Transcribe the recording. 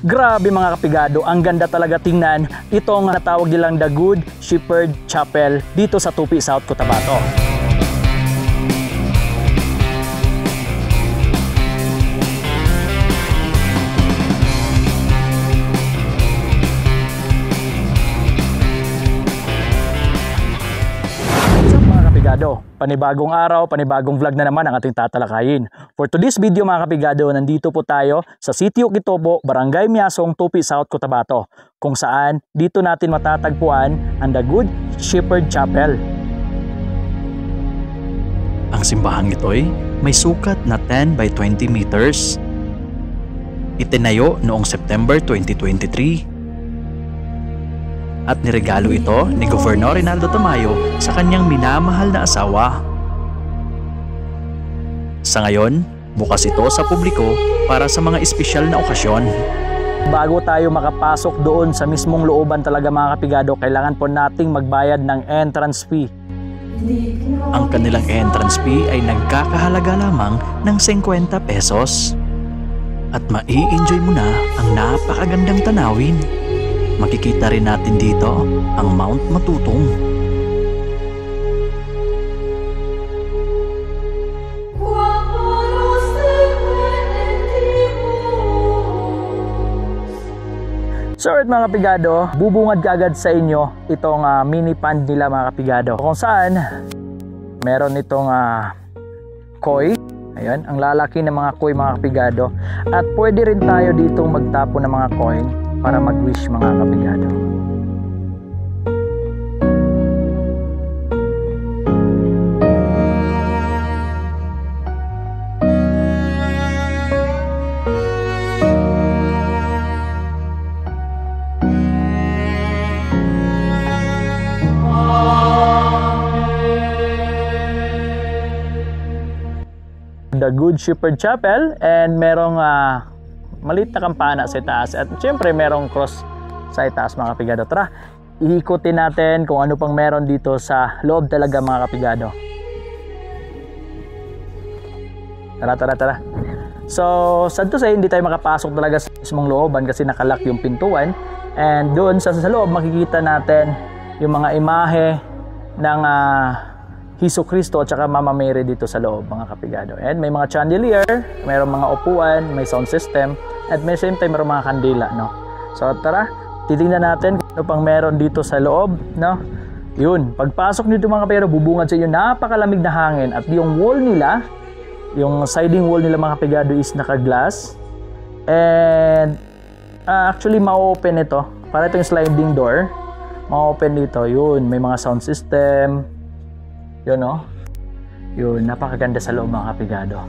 Grabe mga kapigado, ang ganda talaga tingnan itong natawag nilang The Good Shepherd Chapel dito sa Tupi, South Cotabato. Panibagong araw, panibagong vlog na naman ang ating tatalakayin. For today's video mga kapigado, nandito po tayo sa Sitio Quitobo, Barangay Miasong, Tupi, South Cotabato, kung saan dito natin matatagpuan ang The Good Shepherd Chapel. Ang simbahang ito'y may sukat na 10 by 20 meters. Itinayo noong September 2023. At niregalo ito ni Gobernador Rinaldo Tamayo sa kanyang minamahal na asawa. Sa ngayon, bukas ito sa publiko para sa mga espesyal na okasyon. Bago tayo makapasok doon sa mismong looban talaga mga kapigado, kailangan po nating magbayad ng entrance fee. Ang kanilang entrance fee ay nagkakahalaga lamang ng 50 pesos. At mai-enjoy mo na ang napakagandang tanawin. Makikita rin natin dito ang Mount Matutong. So alright mga kapigado, bubungad kaagad sa inyo itong mini pond nila mga kapigado, kung saan meron itong koi. Ayan, ang lalaki ng mga koi mga kapigado. At pwede rin tayo ditong magtapo ng mga coin para mag-wish mga kapigado. The Good Shepherd Chapel, and merong maliit na kampana sa itaas at syempre merong cross sa itaas mga kapigado. Tara, iikutin natin kung ano pang meron dito sa loob talaga mga kapigado. Tara. So, sad to say, hindi tayo makapasok talaga sa mismong looban kasi nakalock yung pintuan. And doon sa loob makikita natin yung mga imahe ng Hesus Kristo at saka Mama Mary dito sa loob mga kapigado. And may mga chandelier, mayroong mga upuan, may sound system, at may same time mayroong mga kandila, no? So tara, titingnan natin kung ano pang meron dito sa loob, no? Yun, pagpasok nito mga kapigado, bubungad sa inyo napakalamig na hangin, at yung wall nila, yung siding wall nila mga kapigado is naka-glass. And actually ma-open ito, para itong sliding door, ma-open dito. Yun, may mga sound system. Yun, no? Yun, napakaganda sa loob mga kapigado.